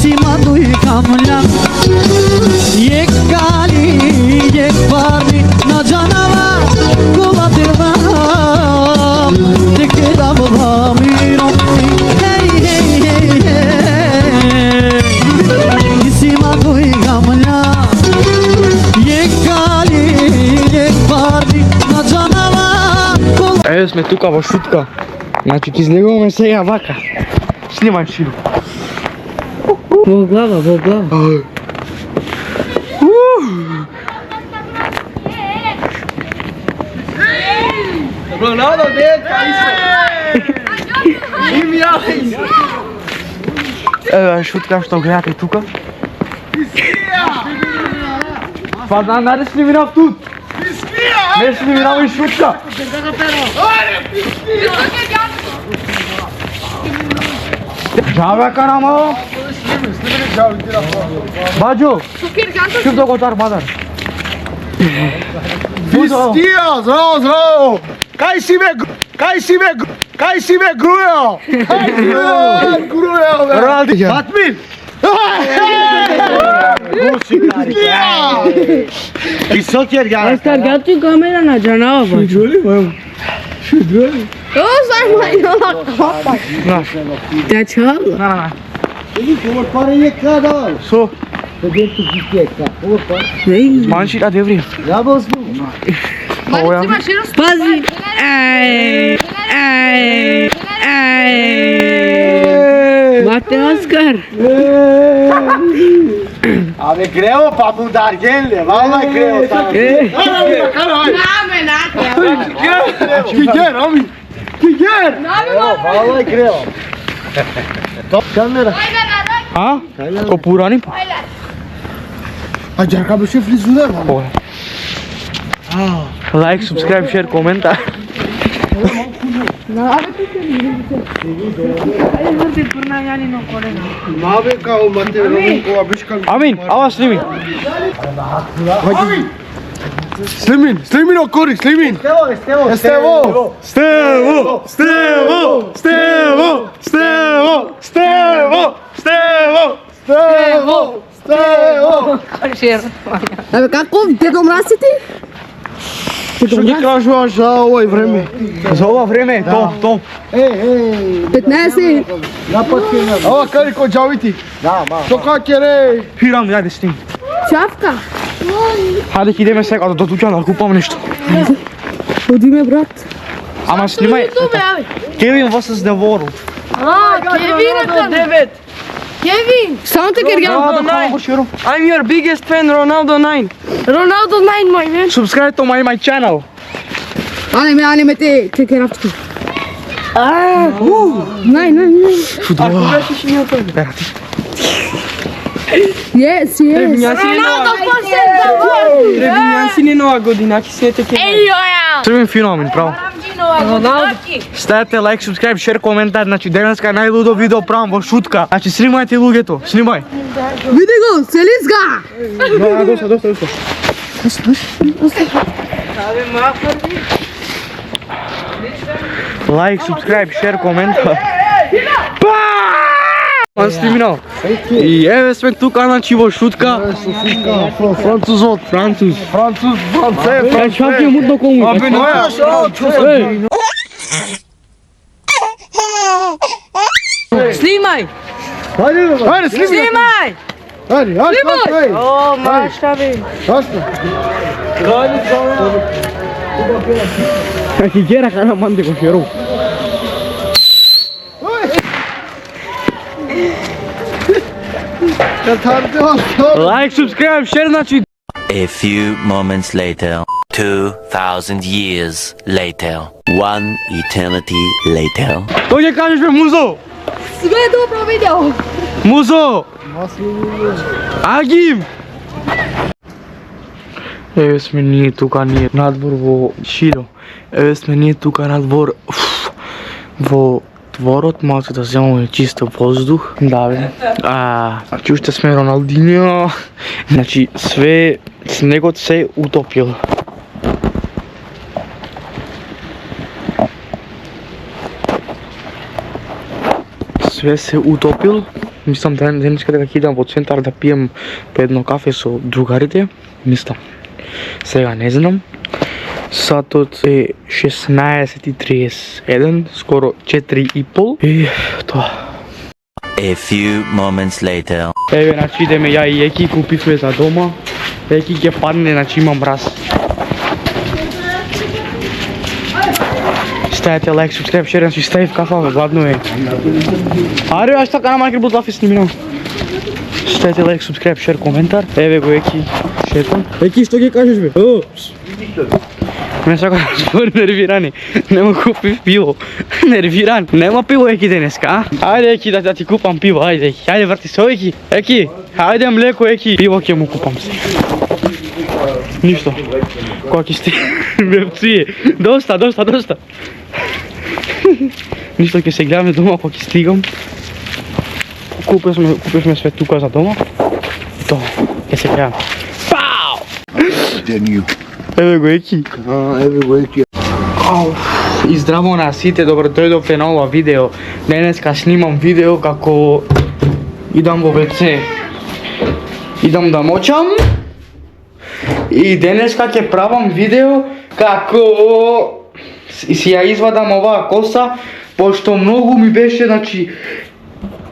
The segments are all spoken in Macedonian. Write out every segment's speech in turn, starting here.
Sima duygamlan Yek gali yek varni na canavar Kulatirvam Dikirab bhamiro Hey hey hey hey Sima duygamlan Yek gali yek varni na canavar Evo sme tuka во шутка. Значи ќе излегуваме сега вака. Снимај Широ. Во глава, во глава. Ronaldo dentro, isso! Evo šutka što gledate tuka. Pa da ne snimirav tu. Ne snimirav i šutka. Žave kanamo. Bađo. Šup do gotar madar. Vistia, zdravo! Kaj si me grujao? Grujao me! Ronaldo. Batmin! I soccer gara. Esta gati kamera na canavar. O sai mai la copa. Te çal. Na. Povor pare je kadal. So. Dentro de queca. Povor pare. Ei, Manši da devri. Ja vas bu. Mari cima Širo. pazi. Ej. Bate Oscar. Ave greu pa mudar genle. Vallahi greu tamo. Kiger abi. Kiger. Vallahi greu. Top kamera. A? Ko purani pa? Ajar ka bir şey frizuler var. Ой. Лайк, subscribe, share, коментар. Mabe kao mate romin ko abishkan. Амин, ава сними. Slimin o kori, Slimin. Stevo. Абе како те го мразите? Što ti kažu za ovo vreme? За ова време, топ. 15. Ova kaliko džaviti. Da, ma. Što kakere? Фирам, ајде сними. Чавка. Хајде ќе идеме сега до дуќан да купам нешто. Одиме брат. Ама снимај. Кевин vs the world. Кевин, само те кергам. I'm your biggest fan, Ronaldo 9. Ronaldo 9 my man. Subscribe to my channel. Ане ме те керавчки. Най. Yes. Ronaldo Требинјанси не нова година, ќе се теке. Срвен феномен, право. Ставете лайк, subscribe, share, коментар. Значи денеска најлудо видео правам во шутка. Значи снимајте луѓето, снимај. Види го, Селиска. Доста. Лайк, subscribe, share, коментар. Он снимал. И еве сме тука, значи во шутка. Francuzot. Француз. Francês. Чак е мутно кому. Снимај! Hajde, snimi. Снимај! Hajde, hajde. О, маштави. Hajde. Ќе гера кана манде го шеру. Лайк, subscribe, share, значи. A few moments later, 2,000 years later, 1 eternity later. Тој ќе кажеш бе, Музо? Све добро видео. Музо! Агим! Еве сме ние тука, надвор во Широ. Еве сме ние тука надвор во дворот, малку да земаме чисто воздух. Да бе. Значи уште сме Роналдиньо. Значи све, снегот се утопил. Све се утопил. мислам денеска дека ќе идам во центар да пием по едно кафе со другарите, мислам. Сега не знам. Сатот е 16:31, скоро 4:30 и тоа. A few moments later. Еве, значи идеме ја и Еки, купивме за дома. Еки ќе падне, значи имам мраз. Ставете лайк, subscribe, share, значи ставив кафа, гладно е. Аре, аз така на макар будлафи снимам. Ставете лайк, subscribe, share, коментар. Еве го Еки, шетам. Еки, што ќе кажеш бе? О! Ме сака да збори нервирани. Нема купив пиво. Нервиран. Нема пиво Еки денеска, а? Ајде Еки да ти купам пиво, ајде Еки. Ајде врти се Еки. Еки, ајде млеко Еки. Пиво ќе му купам се. Ништо. Кога ќе сти... Бевцие. Доста. Ништо ќе се гледаме дома кога ќе стигам. Купивме све тука за дома. Тоа, ќе се гледаме. Пау! Еве го Еки. И здраво на сите, добро дојдовте на ова видео. Денеска снимам видео како идам во WC. Идам да мочам. И денеска ќе правам видео како си ја извадам оваа коса, пошто многу ми беше, значи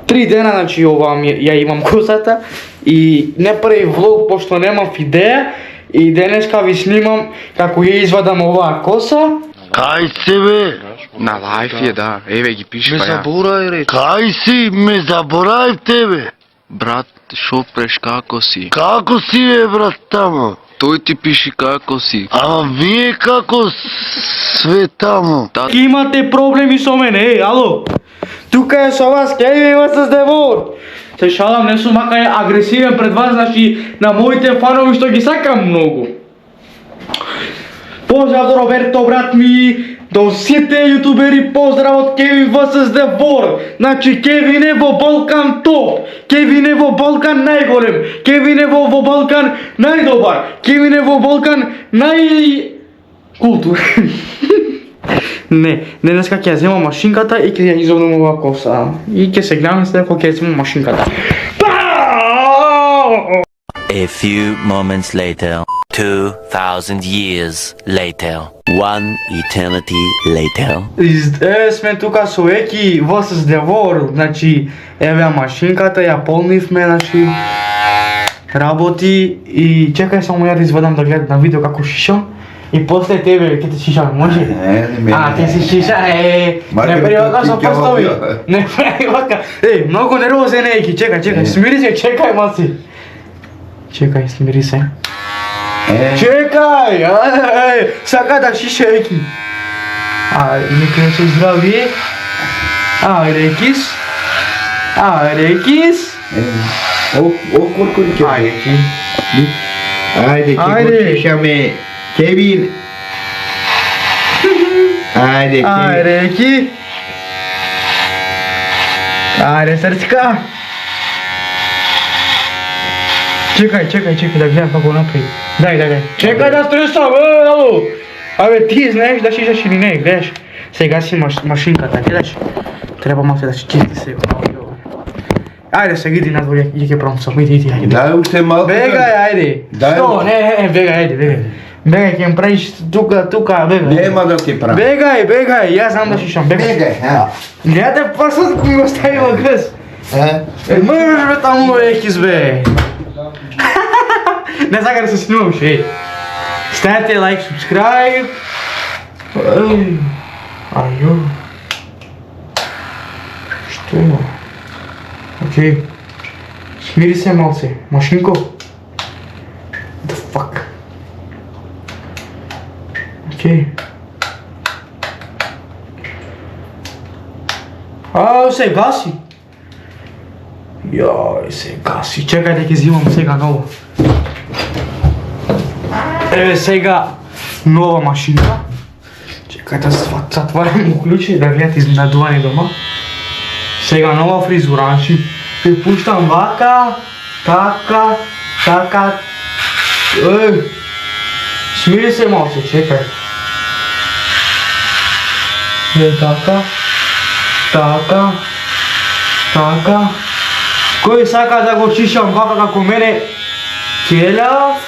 3 дена, значи ова ја имам косата и не прави влог пошто немав идеја. И денеска ви снимам како ја извадам оваа коса. Кај се бе? На лайф е, да. Еве ги пиши па ја. Заборај ре. Кај си? Ме заборај тебе. Брат, шо преш како си? Како си бе брат тамо? Тој ти пиши како си. Ама вие како све тамо? Имате проблеми со мене, ало? Тука е со вас, ќе има с Девор. Се шалам, не сум мака агресивен пред вас, значи на моите фанови што ги сакам многу. Поздрав до Роберто, брат ми, до сите јутубери, поздрав од Кевин vs Девор. Значи Кевин е во Балкан топ, Кевин е во Балкан најголем, Кевин е во Балкан најдобар, Кевин е во Балкан најкултурен. Не, денеска ќе ја земам машинката и ќе ја извадам оваа коса. И ќе се гледаме след кога ќе ја земам машинката. A few moments later. 2000 years later. One eternity later. Сме тука со Еки vs Девор, значи еве машинката, ја полнивме, значи работи и чекај само ја да извадам да гледам на видео како шишам. И после тебе ќе те шишам, може? Ќе си шиша, не прави вака со прстови. Не прави вака. Многу нервозен Еки, чекај, смири се, чекај малци. Чекај, смири се. Чекај, сака да шиша Еки. Нека се здрави. Ајде Екис. Ајде, ќе шишаме. Кевин. Ајде, Еки. Ајде, срцка. Чекај да гледам како направи. Дај. Чекај да стресам, ало. Абе, ти знаеш да шишаш или не, гледаш. Сега си машинката, гледаш. Треба малце да се чисти сега. Ајде, сега иди надвор, ја ќе промсам, иди. Дај уште малку. Бегај, ајде. Што? Не, бегај, ајде. Бегај, ќе ме правиш тука, бегај. Нема да ти правам. Бегај, јас знам да шишам, бегај. Гледате прсот кој го стави во грз. Можеш бе таму Екис бе. Не сака да се снимам ше. Ставете лайк, subscribe. Ајо. Што има? Окей. Смири се малце. Машинко. What the fuck? Окей. Се гаси. Јај, се гаси. Чекај да ќе взимам сега ново. Еве сега нова машинка. Чекај да затварам уклучи да гледате изненадувани дома. Сега нова фризура, значи пуштам вака, така. Смири се малце, чекај. така. Кој сака да го шишам вака како мене, Келав,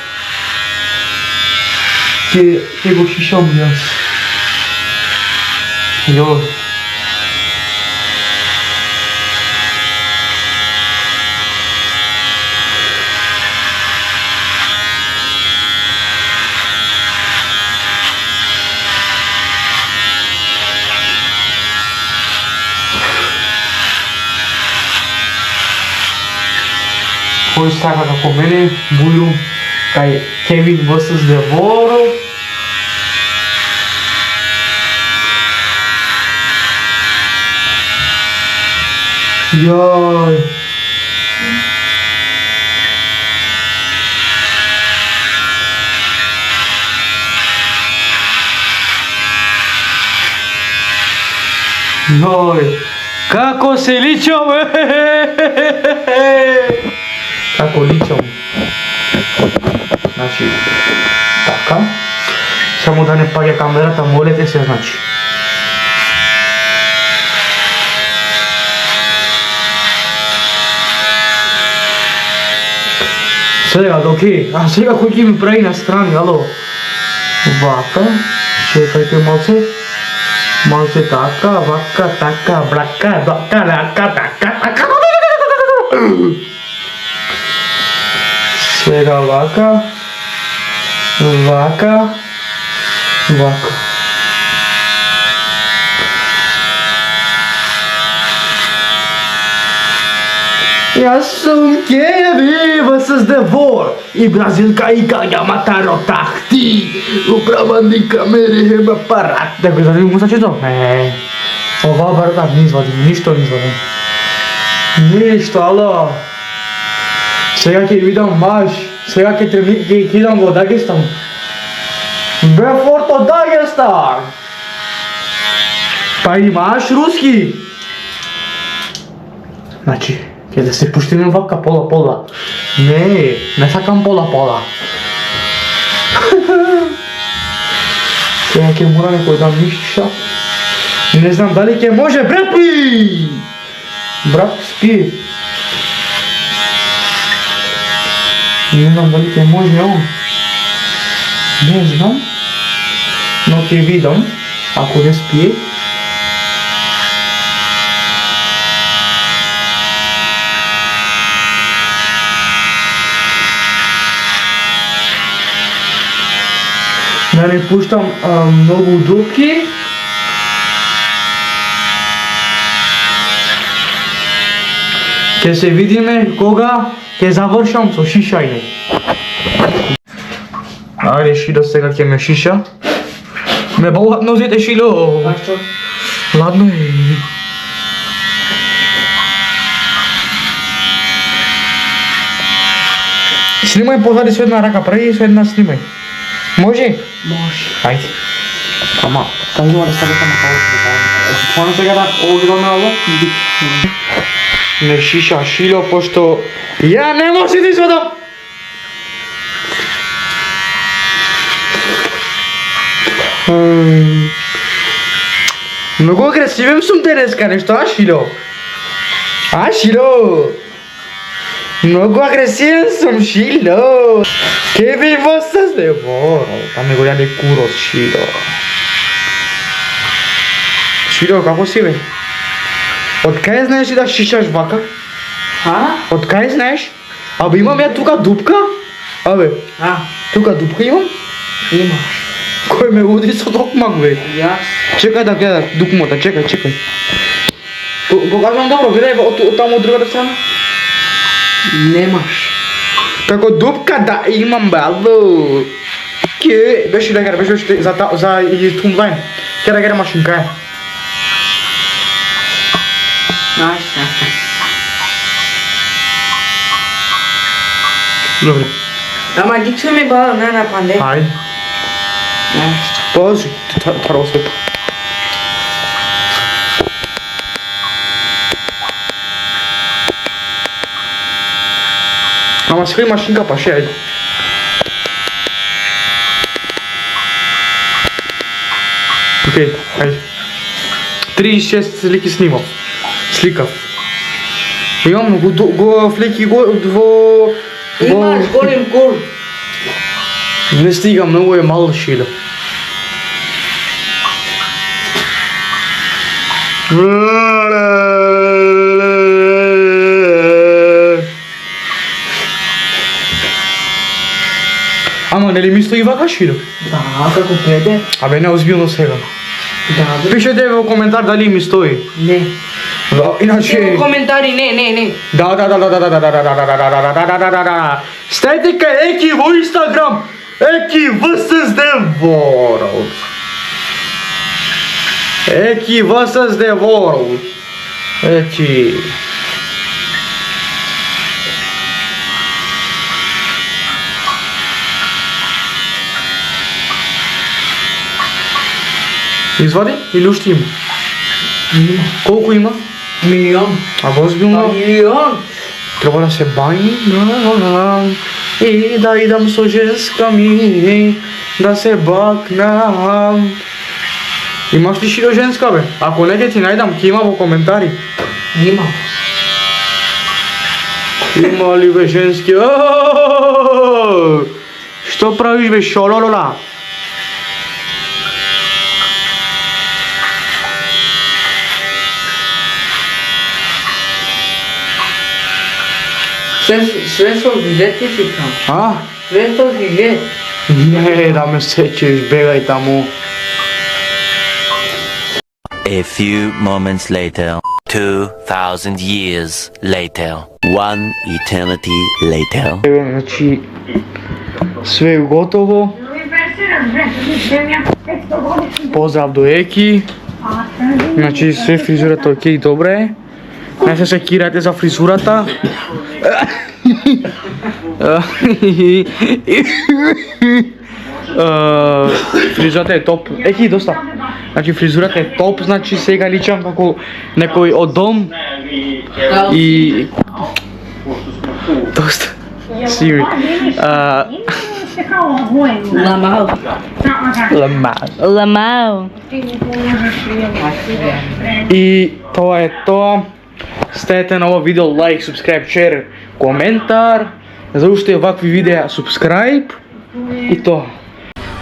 ќе го шишам јас. Јо. Кој сака како мене, бујрум кај Кевин vs Деворо. Јај. Јај. Како се личам, Како личам. Значи, така. Само да не паѓа камерата, молете се, значи. Сега, окей. А сега кој ќе ми прави на страни, ало? Вака. Чекајте малце. Малце така, вака, така, брака, дака, рака, така, така. Сега вака. Вака. Вака. Јас сум Кевин vs Девор и бразилка и Каѓаматаро тахти. Управани камери хем апарат. Да го извадим му сачето? Ова барата не извадим, ништо не извадим. Ништо, ало. Сега ќе видам маш, сега ќе идам во Дагестан. Бефорто Дагестан. Па имаш руски. Значи, ќе да се пуштиме вака пола-пола. Не сакам пола-пола. Сега ќе мора некој да мишша. Не знам дали ќе може, брат ми! Брат, спи. Не знам дали ќе може он. Не знам. Но ќе видам, ако не спие. Да не пуштам многу дупки. Ќе се видиме кога ќе завршам со шишање. Ајде, Шило, сега ќе ме шиша. Ме болат нозите, Шило. Зашто? Ладно е. Снимај позади со една рака, прави со една снимај. Може? Може. Ајде. Ама, кажува да стави на као. Стvarno сега да огромно ово? Не шиша Шило, пошто ја не може да извадам. Многу агресивен сум денеска, нешто, а Шило? А, Шило? Многу агресивен сум, Шило. Кевин vs Деворо. Там ме го јаде курот, Шило. Шило, како си, бе? Од кај знаеш да шишаш вака? А? Од кај знаеш? Абе, имам ја тука дупка? Абе, тука дупка имам? Имаш. Кој ме уди со токмак, бе? Јас. Чекај да гледам дупмото, чекај. Покажам добро, гледај од таму од другата страна. Немаш. Како дупка да имам, бе, ало. Ке, беше да гара, беше за тумлайн. Ке да гара машинка, е. Ајде. Добре. Ама диксо ми бала на панде. Ајде. Положи, таро свет. Ама скри машинка па ше, ајде. Окей, ајде. 36 слики снимав. Сликав. Имам го флеки во... Имаш голем кур. Не стига, многу е мал Шило. Ама нели ми стои вака Шило? Да, како пете. Абе не озбилно сега. Да, Пишете во коментар дали ми стои. не. Иначе... Коментари, не. Да. Стајте кај Еки во Инстаграм. Еки vs the world. Еки vs the world. Еки. Извади или уште има? Има. Колку има? Милион. А озбилно? Милион. Треба да се бајни и да идам со женска ми, да се бакнам. Имаш ли Шило женска бе? Ако не ќе ти најдам, ќе има во коментари. Има. Има ли бе женски? Што правиш бе шололола? Све со гидете си там. А? Све со гидет. Не, да ме сечеш, бегај таму. A few moments later. 2,000 years later. One eternity later. Еве, значи, све е готово. Поздрав до Еки. Значи, све фризурата окей, добре. Не се секирате за фризурата. Фризурата е топ. Еки, доста. Значи, фризурата е топ, значи сега личам како некој од дом. И... Доста. Сири. Ламал. Ламал. И тоа е тоа. Ставете на ова видео лайк, субскрайб, шер, коментар. За уште вакви видеа субскрайб. И тоа.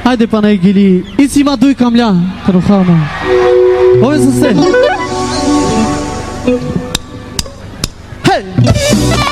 Ајде па најгили, и си има дуј камља, Карухама. Ове се се. Хей!